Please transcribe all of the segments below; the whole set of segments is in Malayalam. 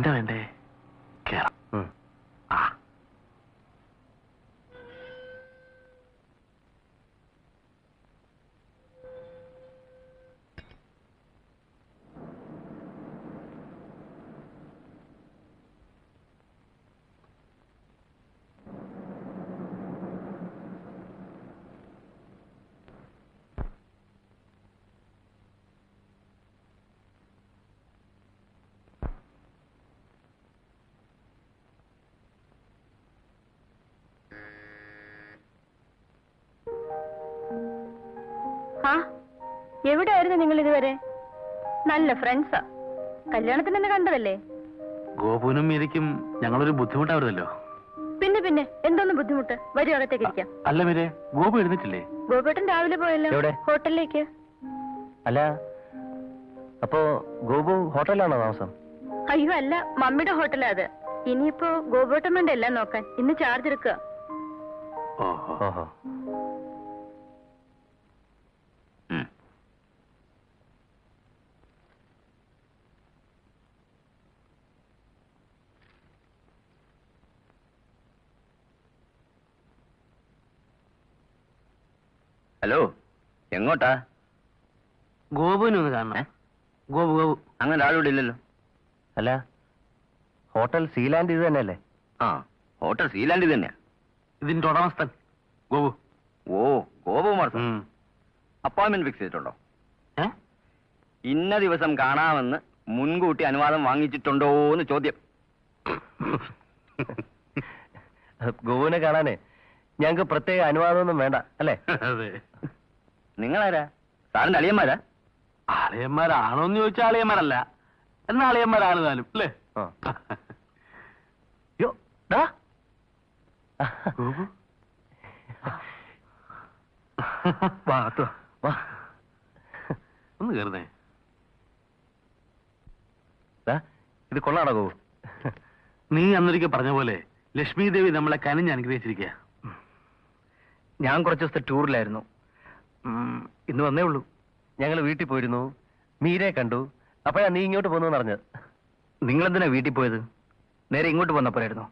എന്താ വേണ്ടേ? കേറാം. ആ എവിടെയായിരുന്നു നിങ്ങൾ ഇതുവരെ? നല്ല ഫ്രണ്ട്സാ. കല്യാണത്തിന് തന്നെ കണ്ടതല്ലേ? ഗോപുവിനും മീരയ്ക്കും ഞങ്ങളൊരു ബുദ്ധിമുട്ടാവരുതല്ലോ. പിന്നെ പിന്നെ എന്തോന്ന് ബുദ്ധിമുട്ട്? വരും, അകത്തേക്ക് ഇരിക്കാം. അല്ല മീരെ, ഗോപു എഴുന്നിട്ടില്ലേ? ഗോപേട്ടൻ രാവിലെ പോയല്ലോ. എവിടെ? ഹോട്ടലിലേക്ക്. അല്ല, അപ്പോ ഗോപു ഹോട്ടലിലാണോ താമസം? അയ്യോ അല്ല, മമ്മിയുടെ ഹോട്ടലാ അത്. ഇനിയിപ്പോ ഗോപേട്ടൻ വേണ്ട എല്ലാം നോക്കാൻ. ഇന്ന് ചാർജ് എടുക്കുക. ഓഹോ. ഹലോ, എങ്ങോട്ടാ? ഗോപുവിനെ ഒന്ന് കാണണേ. ഗോപു ഗോപു. അങ്ങനെ ആളിവിടെ ഇല്ലല്ലോ. അല്ല, ഹോട്ടൽ സീലാൻഡ് ഇത് തന്നെയല്ലേ? ആ, ഹോട്ടൽ സീലാൻഡ് തന്നെയാ. ഇതിന്റെ ഉടമസ്ഥൻ ഗോപു. ഓ, ഗോപകുമാർ സാർ. അപ്പോയിന്റ്മെന്റ് ഫിക്സ് ചെയ്തിട്ടുണ്ടോ? ഇന്ന ദിവസം കാണാമെന്ന് മുൻകൂട്ടി അനുവാദം വാങ്ങിച്ചിട്ടുണ്ടോ എന്ന് ചോദ്യം. ഗോപുവിനെ കാണാനേ ഞങ്ങൾക്ക് പ്രത്യേക അനുവാദമൊന്നും വേണ്ട അല്ലേ? അതെ. നിങ്ങളാരാ? സാറിന്റെ അളിയന്മാരാ? അളിയന്മാരാണോന്ന് ചോദിച്ചാൽ അളിയന്മാരല്ല, എന്നാ അളിയന്മാരാണ് താനും അല്ലേ? ഗോപു ഒന്ന് കയറുന്നേ. ഇത് കൊള്ളാണോ ഗോപു? നീ അന്നൊരിക്കൽ പറഞ്ഞ പോലെ ലക്ഷ്മി ദേവി നമ്മളെ കനിഞ്ഞ് അനുഗ്രഹിച്ചിരിക്കുക. ഞാൻ കുറച്ച് ദിവസത്തെ ടൂറിലായിരുന്നു. ഇന്ന് വന്നേ ഉള്ളൂ. ഞങ്ങൾ വീട്ടിൽ പോയിരുന്നു, മീരയെ കണ്ടു. അപ്പോഴാ നീ ഇങ്ങോട്ട് പോന്നു പറഞ്ഞത്. നിങ്ങളെന്തിനാ വീട്ടിൽ പോയത്? നേരെ ഇങ്ങോട്ട് വന്നപ്പോഴായിരുന്നു.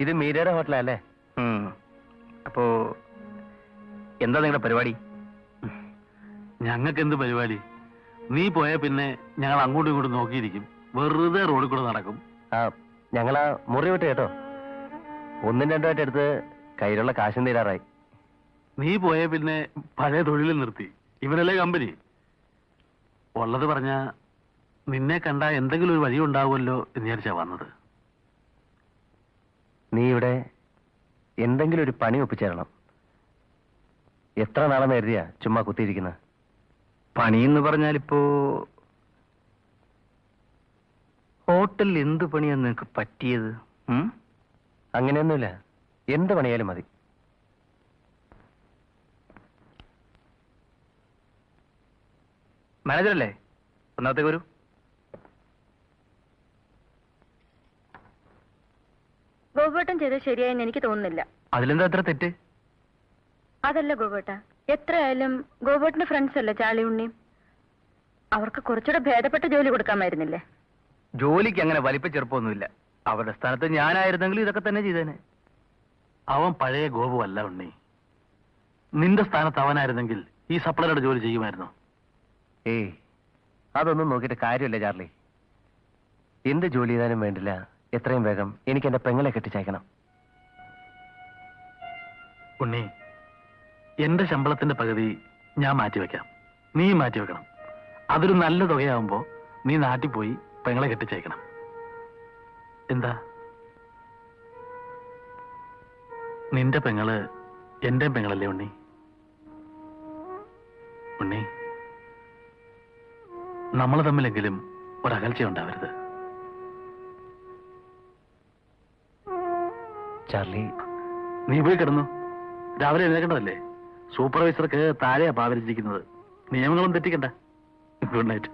ഇത് മീരയുടെ ഹോട്ടലാ അല്ലേ? അപ്പോ എന്താ നിങ്ങളുടെ പരിപാടി? ഞങ്ങൾക്ക് എന്ത് പരിപാടി? നീ പോയ പിന്നെ ഞങ്ങൾ അങ്ങോട്ടും ഇങ്ങോട്ടും നോക്കിയിരിക്കും, വെറുതെ റോഡിൽ കൂടെ നടക്കും. ഞങ്ങളാ മുറി വിട്ട് കേട്ടോ. ഒന്നും രണ്ടുമായിട്ട് എടുത്ത് കയ്യിലുള്ള കാശും തീരാറായി. നീ പോയ പിന്നെ പഴയ തൊഴിൽ നിർത്തി. ഇവരല്ലേ കമ്പനി. ഉള്ളത് പറഞ്ഞ നിന്നെ കണ്ട എന്തെങ്കിലും ഒരു വഴി ഉണ്ടാവുമല്ലോ എന്ന് വിചാരിച്ചാ വന്നത്. നീ ഇവിടെ എന്തെങ്കിലും ഒരു പണി ഒപ്പിച്ചേരണം. എത്ര നാളെന്ന് കരുതിയാ ചുമ്മാ കുത്തിയിരിക്കുന്ന? പണിയെന്ന് പറഞ്ഞാലിപ്പോ ഹോട്ടലിൽ എന്ത് പണിയാണ് നിനക്ക് പറ്റിയത്? അങ്ങനെയൊന്നുമില്ല, എന്ത് പണിയാലും മതി. മാനേജറല്ലേ? ഒന്നാമത്തേക്ക് വരൂ. ഗോപേട്ടൻ ചെയ്തത് ശരിയായെന്ന് എനിക്ക് തോന്നുന്നില്ല. അതിലെന്താ അത്ര തെറ്റ്? അതല്ല ഗോപേട്ട, എത്രയായാലും ഗോപേട്ടന്റെ ഫ്രണ്ട്സ് അല്ലേ ചാളി ഉണ്ണിയും. അവർക്ക് കുറച്ചുകൂടെ ഭേദപ്പെട്ട ജോലി കൊടുക്കാമായിരുന്നില്ലേ? ജോലിക്ക് അങ്ങനെ വലിപ്പ ചെറുപ്പമൊന്നുമില്ല. അവരുടെ സ്ഥാനത്ത് ഞാനായിരുന്നെങ്കിലും ഇതൊക്കെ തന്നെ ചെയ്തേനെ. അവൻ പഴയ ഗോപു അല്ല ഉണ്ണി. നിന്റെ സ്ഥാനത്ത് അവനായിരുന്നെങ്കിൽ ഈ സപ്ലൈയുടെ ജോലി ചെയ്യുമായിരുന്നു. ഏയ്, അതൊന്നും നോക്കിയിട്ട് കാര്യമില്ല ചാർലി. എന്ത് ജോലി ചെയ്താലും വേണ്ടില്ല, എത്രയും വേഗം എനിക്ക് എന്റെ പെങ്ങളെ കെട്ടിച്ചയക്കണം. ഉണ്ണി, എന്റെ ശമ്പളത്തിന്റെ പകുതി ഞാൻ മാറ്റിവെക്കാം, നീ മാറ്റിവെക്കണം. അതൊരു നല്ല തുകയാവുമ്പോ നീ നാട്ടിൽ പോയി പെങ്ങളെ കെട്ടിച്ചയക്കണം. എന്താ? നിന്റെ പെങ്ങള് എന്റെ പെങ്ങളല്ലേ ഉണ്ണി? ഉണ്ണി, നമ്മൾ തമ്മിലെങ്കിലും ഒരകൽച്ച ഉണ്ടാവരുത്. ചാർലി, നീ പോയി കിടന്നു. രാവിലെ എഴുന്നേക്കേണ്ടതല്ലേ? സൂപ്പർവൈസർക്ക് താഴെയാ പാവരിച്ചിരിക്കുന്നത്. നിയമങ്ങളും തെറ്റിക്കണ്ട. Good night.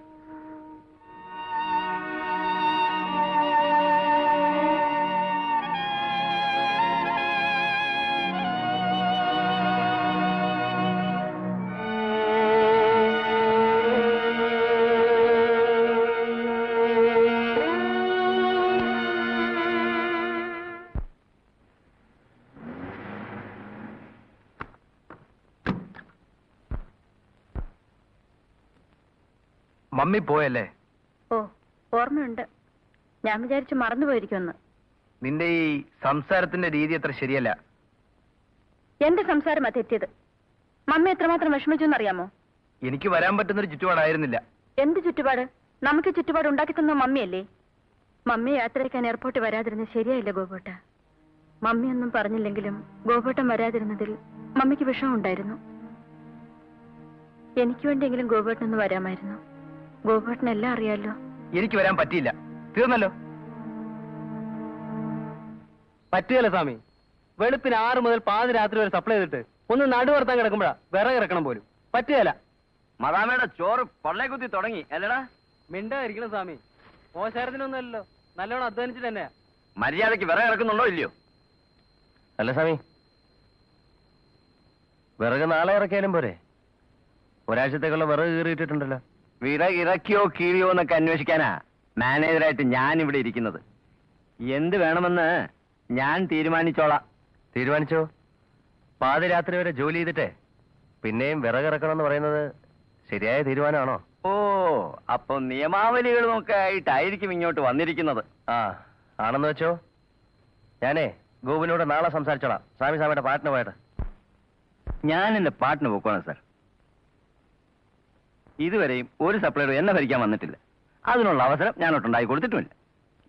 മമ്മി പോയല്ലേ? ഓ, ഓർമ്മയുണ്ട്. ഞാൻ വിചാരിച്ചു മറന്നുപോയിരിക്കുമെന്ന്. നിന്റെ ഈ സംസാരത്തിന്റെ രീതി അത്ര ശരിയല്ല. എന്റെ സംസാരമാ തെറ്റിയത്. മമ്മി എത്രമാത്രം വിഷമിച്ചു എന്നറിയാമോ? എനിക്ക് വരാൻ പറ്റുന്നൊരു ചുറ്റുപാടായിരുന്നില്ല. എന്ത് ചുറ്റുപാട്? നമുക്ക് ഈ ചുറ്റുപാട് ഉണ്ടാക്കി തന്ന മമ്മിയല്ലേ. മമ്മി യാത്രയ്ക്കാൻ എയർപോർട്ടിൽ വരാതിരുന്നത് ശരിയായില്ല ഗോപേട്ട. മമ്മിയൊന്നും പറഞ്ഞില്ലെങ്കിലും ഗോപേട്ടൻ വരാതിരുന്നതിൽ മമ്മിക്ക് വിഷമമുണ്ടായിരുന്നു. എനിക്ക് വേണ്ടിയെങ്കിലും ഗോപേട്ടനൊന്ന് വരാമായിരുന്നു. ഗോപേട്ടനെല്ലാം അറിയാലോ. എനിക്ക് വരാൻ പറ്റിയില്ല. തീർന്നല്ലോ. പറ്റുകയല്ല സ്വാമി. വെളുപ്പിന് 6 മുതൽ പാതിരാത്രി വരെ സപ്ലൈ ചെയ്തിട്ട് ഒന്ന് നടുവർത്താൻ കിടക്കുമ്പോഴാ വിറകിറക്കണം പോലും. പറ്റുകയല്ല. മദാമയുടെ ചോറ് പള്ളേ കുത്തി തുടങ്ങി അല്ലടാ. മിണ്ടായിരിക്കണം സ്വാമി. മോശാരത്തിനൊന്നുമല്ലല്ലോ, നല്ലോണം അധ്വാനിച്ചിട്ട് തന്നെയാ. മര്യാദയ്ക്ക് വിറക് ഇറക്കുന്നുണ്ടോ ഇല്ലയോ? അല്ല സ്വാമി, വിറക് നാളെ ഇറക്കിയാലും പോരെ? ഒരാഴ്ചത്തേക്കുള്ള വിറക് കീറിയിട്ടിട്ടുണ്ടല്ലോ. വിറക് ഇറക്കിയോ കീറിയോ എന്നൊക്കെ അന്വേഷിക്കാനാ മാനേജറായിട്ട് ഞാൻ ഇവിടെ ഇരിക്കുന്നത്. എന്ത് വേണമെന്ന് ഞാൻ തീരുമാനിച്ചോളാം. തീരുമാനിച്ചോ? പാതിരാത്രി വരെ ജോലി ചെയ്തിട്ടേ പിന്നെയും വിറകിറക്കണം എന്ന് പറയുന്നത് ശരിയായ തീരുമാനമാണോ? ഓ, അപ്പൊ നിയമാവലികളുമൊക്കെ ആയിട്ടായിരിക്കും ഇങ്ങോട്ട് വന്നിരിക്കുന്നത്. ആ, ആണെന്ന് വെച്ചോ. ഞാനേ ഗോവിനോട് നാളെ സംസാരിച്ചോളാം. സ്വാമിയുടെ പാട്ടിന് പോയിട്ട്. ഞാൻ എന്റെ പാട്ടിന് പോക്കോണം സാർ. ഇതുവരെയും ഒരു സപ്ലൈർ എന്നെ ഭരിക്കാൻ വന്നിട്ടില്ല. അതിനുള്ള അവസരം ഞാൻ ഒട്ടുണ്ടാക്കി കൊടുത്തിട്ടുമില്ല.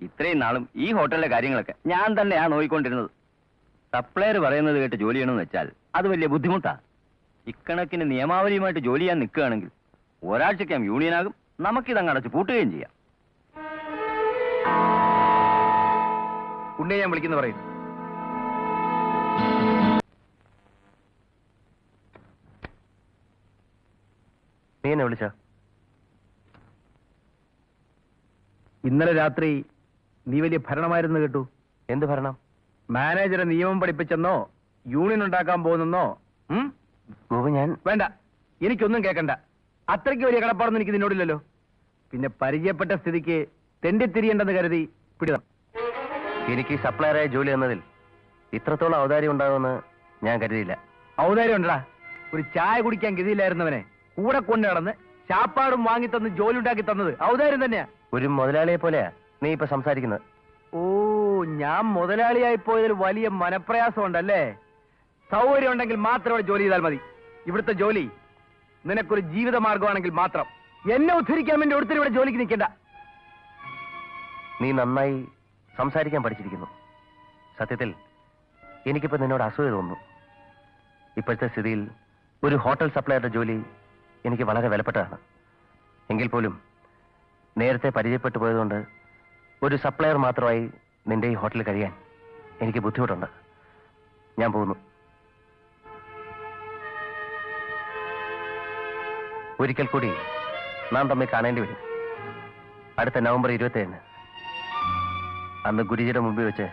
ഇത്രയും നാളും ഈ ഹോട്ടലിലെ കാര്യങ്ങളൊക്കെ ഞാൻ തന്നെയാണ് നോക്കിക്കൊണ്ടിരുന്നത്. സപ്ലയർ പറയുന്നത് കേട്ട് ജോലി ചെയ്യണമെന്ന് വെച്ചാൽ അത് വലിയ ബുദ്ധിമുട്ടാ. ഇക്കണക്കിന് നിയമാവലിയുമായിട്ട് ജോലി ചെയ്യാൻ നിൽക്കുകയാണെങ്കിൽ ഒരാഴ്ചയ്ക്കാം യൂണിയനാകും, നമുക്കിതങ്ങ് അടച്ച് പൂട്ടുകയും ചെയ്യാം. ഉണ്ണിയെ ഞാൻ വിളിക്കുന്നു പറയും. നീ എന്നെ വിളിച്ചോ? ഇന്നലെ രാത്രി നീ വലിയ ഭരണമായിരുന്നു കേട്ടു. എന്ത് ഭരണം? മാനേജറെ നിയമം പഠിപ്പിച്ചെന്നോ യൂണിയൻ ഉണ്ടാക്കാൻ പോകുന്നെന്നോ? ഗോപു, ഞാൻ വേണ്ട, എനിക്കൊന്നും കേൾക്കണ്ട. അത്രയ്ക്ക് വലിയ കടപ്പാടൊന്നും എനിക്ക് നിന്നോടില്ലല്ലോ. പിന്നെ പരിചയപ്പെട്ട സ്ഥിതിക്ക് തെണ്ടിത്തിരിയേണ്ടെന്ന് കരുതി പിടിതം. എനിക്ക് സപ്ലയറായ ജോലി എന്നതിൽ ഇത്രത്തോളം ഔദാര്യം ഉണ്ടാകുമെന്ന് ഞാൻ കരുതിയില്ല. ഔദാര്യം ഉണ്ടടാ. ഒരു ചായ കുടിക്കാൻ ഗതിയില്ലായിരുന്നവനെ കൂടെ കൊണ്ടു നടന്ന് ചാപ്പാടും വാങ്ങി തന്ന് ജോലി ഉണ്ടാക്കി തന്നത് ഔദാര്യം തന്നെയാ. ഒരു മുതലാളിയെ പോലെയാ നീ ഇപ്പൊ സംസാരിക്കുന്നത്. ഓ, ഞാൻ മുതലാളിയായി പോയതിൽ വലിയ മനപ്രയാസം ഉണ്ടല്ലേ? സൗകര്യം ഉണ്ടെങ്കിൽ മാത്രം ഇവിടെ ജോലി ചെയ്താൽ മതി. ഇവിടുത്തെ ജോലി നിനക്കൊരു ജീവിത മാർഗമാണെങ്കിൽ മാത്രം. എന്നെ ഉദ്ധരിക്കാൻ വേണ്ടി ഒരുത്തരും ഇവിടെ ജോലിക്ക് നിൽക്കണ്ട. നീ നന്നായി സംസാരിക്കാൻ പഠിച്ചിരിക്കുന്നു. സത്യത്തിൽ എനിക്കിപ്പോ നിന്നോട് അസൂയ തോന്നുന്നു. ഇപ്പോഴത്തെ സ്ഥിതിയിൽ ഒരു ഹോട്ടൽ സപ്ലയറുടെ ജോലി എനിക്ക് വളരെ വിലപ്പെട്ടതാണ്. എങ്കിൽ പോലും നേരത്തെ പരിചയപ്പെട്ടു പോയതുകൊണ്ട് ഒരു സപ്ലയർ മാത്രമായി നിന്റെ ഈ ഹോട്ടലിൽ കഴിയാൻ എനിക്ക് ബുദ്ധിമുട്ടുണ്ട്. ഞാൻ പോകുന്നു. ഒരിക്കൽ കൂടി നാം തമ്മിൽ കാണേണ്ടി വരും. അടുത്ത നവംബർ 27-ന്. അന്ന് ഗുരുജിയുടെ മുമ്പിൽ വെച്ച്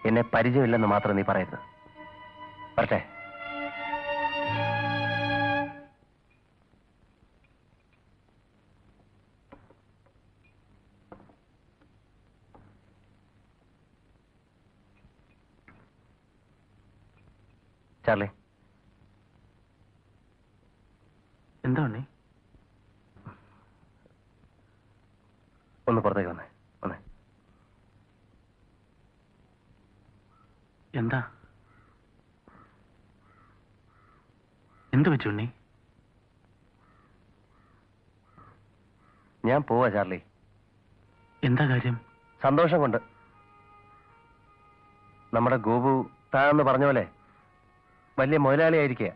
എന്നെ പരിചയമില്ലെന്ന് മാത്രം നീ പറയരുത്. വരട്ടെ. ചാർലി, എന്താ ഉണ്ണി? ഒന്ന് പുറത്തേക്ക് വന്നേ. വന്നേ. എന്താ എന്ത് വെച്ചു ഉണ്ണി? ഞാൻ പോവാ ചാർലി. എന്താ കാര്യം? സന്തോഷം കൊണ്ട്. നമ്മുടെ ഗോപു താഴെന്ന് പറഞ്ഞ പോലെ വലിയ മുതലാളിയായിരിക്കുക.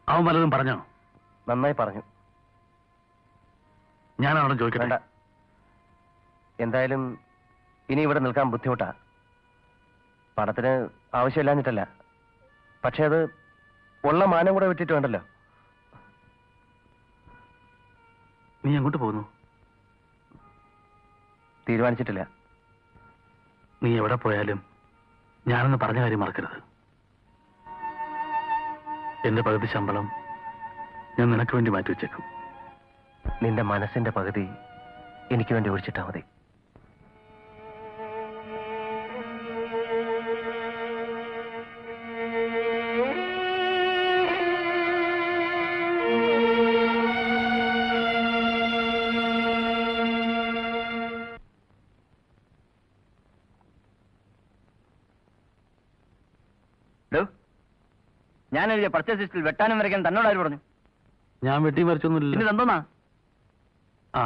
അവൻ വല്ലതും പറഞ്ഞോ? നന്നായി പറഞ്ഞു. ഞാനാണോ വേണ്ട. ചോദിക്കണ്ട? എന്തായാലും ഇനി ഇവിടെ നിൽക്കാൻ ബുദ്ധിമുട്ടാ. പണത്തിന് ആവശ്യമില്ലാഞ്ഞിട്ടല്ല, പക്ഷെ അത് ഉള്ള മാനം കൂടെ വിട്ടിട്ട് വേണ്ടല്ലോ. നീ എങ്ങോട്ട് പോകുന്നു? തീരുമാനിച്ചിട്ടില്ല. നീ എവിടെ പോയാലും ഞാനെന്ന് പറഞ്ഞ കാര്യം മറക്കരുത്. എന്റെ പകുതി ശമ്പളം ഞാൻ നിനക്ക് വേണ്ടി മാറ്റിവെച്ചേക്കും. നിന്റെ മനസ്സിന്റെ പകുതി എനിക്ക് വേണ്ടി ഒഴിച്ചിട്ടാ മതി. ഞാൻ എഴുതിയ പർച്ചേസ് ലിസ്റ്റിൽ വെട്ടാനും വരയ്ക്കാൻ തന്നോട് ആര് പറഞ്ഞു? ഞാൻ വെട്ടി പിന്നെ മറിച്ചൊന്നുമില്ല. ഇതെന്തോന്നാ? ആ,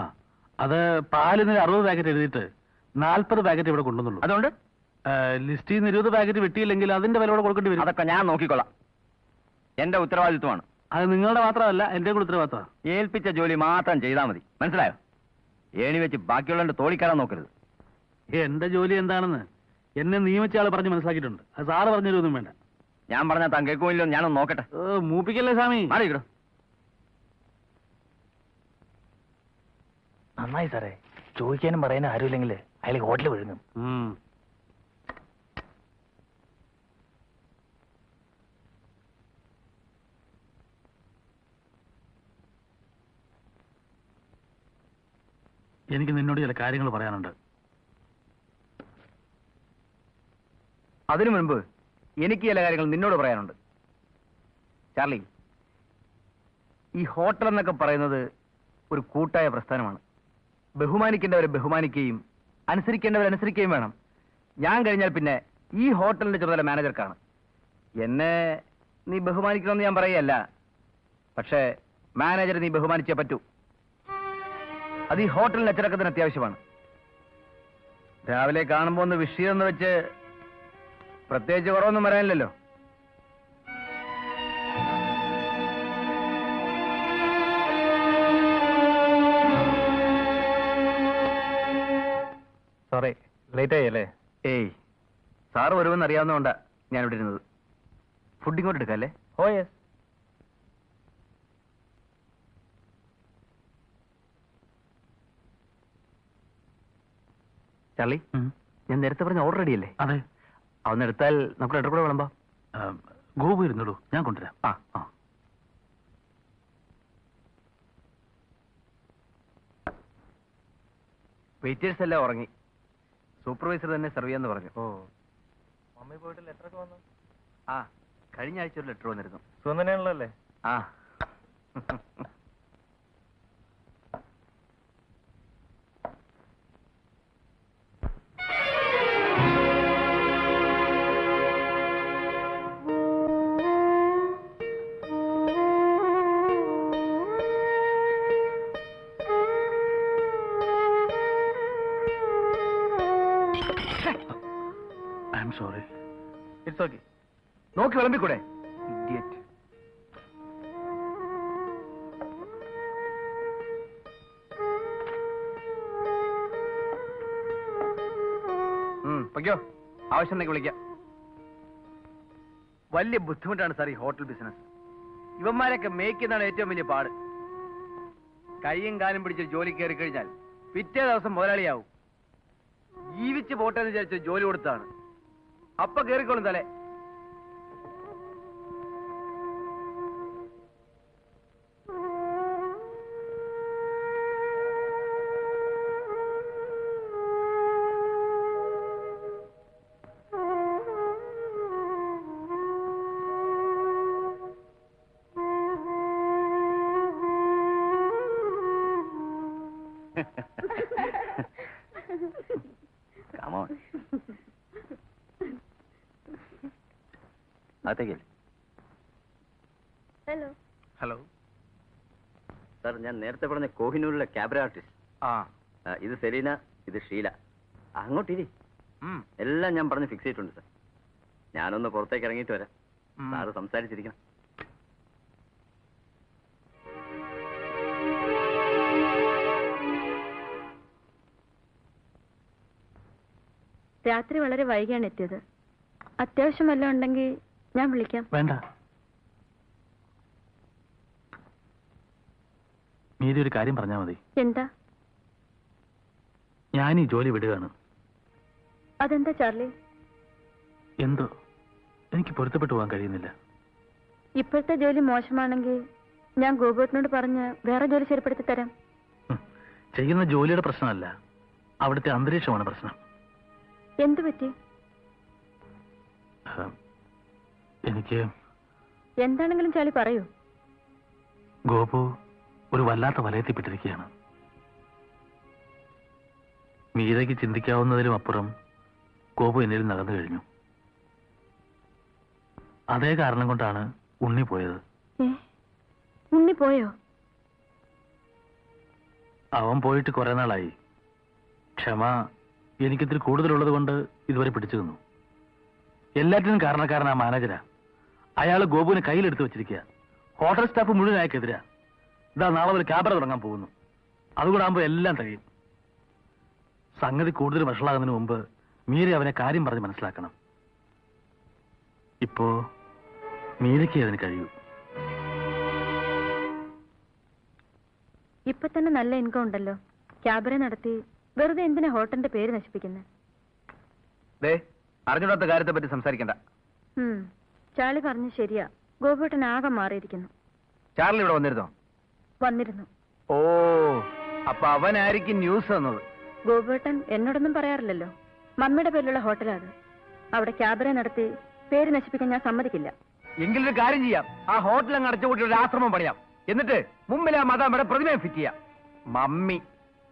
അത് പാലിന് 60 പാക്കറ്റ് എഴുതിയിട്ട് 40 പാക്കറ്റ് ഇവിടെ കൊണ്ടുവന്നുള്ളൂ. അതുകൊണ്ട് ലിസ്റ്റിൽ നിന്ന് 20 പാക്കറ്റ് വെട്ടിയില്ലെങ്കിൽ അതിന്റെ വില കൂടെ കൊടുക്കേണ്ടി വരും. അതൊക്കെ ഞാൻ നോക്കിക്കൊള്ളാം. എന്റെ ഉത്തരവാദിത്വമാണ്. അത് നിങ്ങളുടെ മാത്രമല്ല, എന്റെ കൂടെ ഉത്തരവാദിത്തമാണ്. ഏൽപ്പിച്ച ജോലി മാത്രം ചെയ്താൽ മതി. മനസ്സിലായോ? ഏണി വെച്ച് ബാക്കിയുള്ളവന്റെ തോളിക്കയറാൻ നോക്കരുത്. എന്റെ ജോലി എന്താണെന്ന് എന്നെ നിയമിച്ച ആൾ പറഞ്ഞ് മനസ്സിലാക്കിയിട്ടുണ്ട്. അത് സാറ് പറഞ്ഞൊന്നും വേണ്ട. ഞാൻ പറഞ്ഞാൽ താൻ കേൾക്കുമില്ലോ, ഞാനൊന്ന് നോക്കട്ടെ. മൂപ്പിക്കല്ലേ സ്വാമി. മാറിയിക്കടോ. നന്നായി സാറേ, ചോദിക്കാനും പറയാനും ആരുമില്ലെങ്കിൽ അയാൾ ഹോട്ടലിൽ വിഴുങ്ങും. എനിക്ക് നിന്നോട് ചില കാര്യങ്ങൾ പറയാനുണ്ട്. അതിനു മുൻപ് എനിക്ക് ചില കാര്യങ്ങൾ നിന്നോട് പറയാനുണ്ട്. ചാർലി, ഈ ഹോട്ടൽ എന്നൊക്കെ പറയുന്നത് ഒരു കൂട്ടായ പ്രസ്ഥാനമാണ്. ബഹുമാനിക്കേണ്ടവരെ ബഹുമാനിക്കുകയും അനുസരിക്കേണ്ടവരെ അനുസരിക്കുകയും വേണം. ഞാൻ കഴിഞ്ഞാൽ പിന്നെ ഈ ഹോട്ടലിന്റെ ചുമതല മാനേജർക്കാണ്. എന്നെ നീ ബഹുമാനിക്കണമെന്ന് ഞാൻ പറയുകയല്ല, പക്ഷേ മാനേജറെ നീ ബഹുമാനിച്ചേ പറ്റൂ. അത് ഈ ഹോട്ടലിന്റെ അച്ചടക്കത്തിന് അത്യാവശ്യമാണ്. രാവിലെ കാണുമ്പോൾ ഒന്ന് വിഷയം എന്ന് വെച്ച് പ്രത്യേകിച്ച് കുറവൊന്നും വരാനില്ലല്ലോ. Sorry, late ആയല്ലേ? ഏയ്, സാറ് വരുമെന്ന് അറിയാവുന്നതുകൊണ്ടാ ഞാൻ ഇവിടെ ഇരുന്നത്. ഫുഡ് ഇങ്ങോട്ട് എടുക്കല്ലേ? ഓ യെസ്. ചാർലി, ഞാൻ നേരത്തെ പറഞ്ഞ ഓർഡർ റെഡിയല്ലേ? അതെ. അതൊന്ന് എടുത്താൽ നമുക്ക് ലെറ്റർ കൂടെ വിളമ്പാം. ഗോപു ഇരുന്നോളൂ, ഞാൻ കൊണ്ടുവരാം. ആ. വെയിറ്റേഴ്സ് എല്ലാം ഉറങ്ങി. സൂപ്പർവൈസർ തന്നെ സെർവ് ചെയ്യാന്ന് പറഞ്ഞു. ഓ, മമ്മി പോയിട്ട് ലെറ്റർ ഒക്കെ വന്നു? ആ, കഴിഞ്ഞ ആഴ്ച ഒരു ലെറ്റർ വന്നിരുന്നു. സുഖം തന്നെയാണല്ലോ അല്ലേ? ആ. I am sorry. It's okay. നോക്കി വിളമ്പിക്കൂടെ? ഇഡിയറ്റ്. പൊയ്ക്കോ, ആവശ്യമുണ്ടെങ്കിൽ വിളിക്കാം. വലിയ ബുദ്ധിമുട്ടാണ് സാർ ഈ ഹോട്ടൽ ബിസിനസ്. ഇവന്മാരൊക്കെ മേയ്ക്കുന്നതാണ് ഏറ്റവും വലിയ പാട്. കൈയും കാലും പിടിച്ച് ജോലി കയറി കഴിഞ്ഞാൽ പിറ്റേ ദിവസം മുതലാളിയാവും. ജീവിച്ച് പോട്ടെ എന്ന് വിചാരിച്ച് ജോലി കൊടുത്താണ്. അപ്പൊ കേറിക്കോളും തലേ. Come on. അകത്തേക്ക്. ഹലോ. ഹലോ സാർ, ഞാൻ നേരത്തെ പറഞ്ഞ കോഹിനൂരിലെ ക്യാബറ ആർട്ടിസ്റ്റ്. ആ. ഇത് സെലീന, ഇത് ഷീല. അങ്ങോട്ടിരി. എല്ലാം ഞാൻ പറഞ്ഞ് ഫിക്സ് ചെയ്തിട്ടുണ്ട് സാർ. ഞാനൊന്ന് പുറത്തേക്ക് ഇറങ്ങിയിട്ട് വരാം. സാറ് സംസാരിച്ചിരിക്കണം. രാത്രി വളരെ വൈകിയാണ് എത്തിയത്. അത്യാവശ്യം വല്ലതും ഉണ്ടെങ്കിൽ ഞാൻ വിളിക്കാം. വേണ്ട. മീരി ഒരു കാര്യം പറഞ്ഞാൽ മതി. എന്താ? ഞാൻ ഈ ജോലി വിടുകയാണ്. അതെന്താ ചാർലി? എന്തോ എനിക്ക് പൊരുത്തപ്പെട്ടു പോകാൻ കഴിയുന്നില്ല. ഇപ്പോഴത്തെ ജോലി മോശമാണെങ്കിൽ ഞാൻ ഗോപുരത്തിനോട് പറഞ്ഞ് വേറെ ജോലി ശരിപ്പെടുത്തി തരാം. ചെയ്യുന്ന ജോലിയുടെ പ്രശ്നമല്ല, അവിടുത്തെ അന്തരീക്ഷമാണ് പ്രശ്നം. എന്തു പറ്റി? എനിക്ക് എന്താണെങ്കിലും ചാലി പറയൂ. ഗോപു ഒരു വല്ലാത്ത വലയത്തിപ്പെട്ടിരിക്കുകയാണ്. മീരയ്ക്ക് ചിന്തിക്കാവുന്നതിലും അപ്പുറം ഗോപു എന്നിൽ നടന്നു കഴിഞ്ഞു. അതേ കാരണം കൊണ്ടാണ് ഉണ്ണി പോയത്. ഏ ഉണ്ണി പോയോ? അവൻ പോയിട്ട് കുറെ നാളായി. ക്ഷമ എനിക്കിത്തിരി കൂടുതലുള്ളത് കൊണ്ട് ഇതുവരെ പിടിച്ചു നിന്നു. എല്ലാറ്റിനും കാരണക്കാരൻ ആ മാനേജരാ. അയാൾ ഗോപുവിനെ കയ്യിലെടുത്ത് വെച്ചിരിക്കുക. ഹോട്ടൽ സ്റ്റാഫ് മുഴുവൻ അയാൾക്കെതിരാ. ഇതാ നാളെ ഒരു ക്യാബറ തുടങ്ങാൻ പോകുന്നു. അതുകൂടെ ആകുമ്പോൾ എല്ലാം കഴിയും. സംഗതി കൂടുതൽ വഷളാകുന്നതിന് മുമ്പ് മീര അവനെ കാര്യം പറഞ്ഞ് മനസ്സിലാക്കണം. ഇപ്പോ മീരയ്ക്ക് അതിന് കഴിയൂ. ഇപ്പൊ തന്നെ നല്ല ഇൻകം ഉണ്ടല്ലോ. ക്യാബറെ നടത്തി വെറുതെ എന്തിനാ ഹോട്ടലിന്റെ പേര് നശിപ്പിക്കുന്നത്? അറിഞ്ഞൂടാത്ത കാര്യത്തെ പറ്റി സംസാരിക്കണ്ട. ചാളി പറഞ്ഞു ശരിയാ. ഗോപേട്ടൻ ആകെ മാറിയിരിക്കുന്നു. ചാർലി ഇവിടെ വന്നിരുന്നോ? വന്നിരുന്നു. ഓ, അപ്പൊ അവനായിരിക്കും ന്യൂസ് തന്നത്. ഗോപേട്ടൻ എന്നോടൊന്നും പറയാറില്ലല്ലോ. മമ്മിയുടെ പേരിലുള്ള ഹോട്ടലാ അത്. അവിടെ ക്യാബറെ നടത്തി പേര് നശിപ്പിക്കാൻ ഞാൻ സമ്മതിക്കില്ല. എങ്കിലൊരു കാര്യം ചെയ്യാം. ആ ഹോട്ടൽ അങ്ങ് അടച്ചുകൂട്ടി ഒരു ആശ്രമം പണിയാം. എന്നിട്ട് മുമ്പിലെ ആ മദാമ്മയുടെ പ്രതിമയെ ഫിറ്റ് ചെയ്യാം. മമ്മി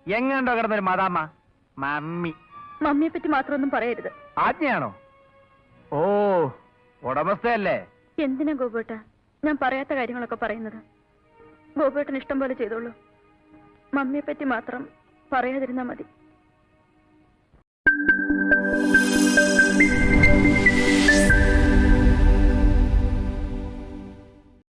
എങ്ങാണ്ടോ കിടന്നൊരു മദാമ്മ. മമ്മി മമ്മിയെ പറ്റി മാത്രമൊന്നും പറയരുത്. ആജ്ഞയാണോ? ഓ, ഉടമസ്ഥയല്ലേ? എന്തിനാ ഗോപേട്ട ഞാൻ പറയാത്ത കാര്യങ്ങളൊക്കെ പറയുന്നത്? ഗോപേട്ടൻ ഇഷ്ടം പോലെ ചെയ്തോളൂ. മമ്മിയെ പറ്റി മാത്രം പറയാതിരുന്നാ മതി.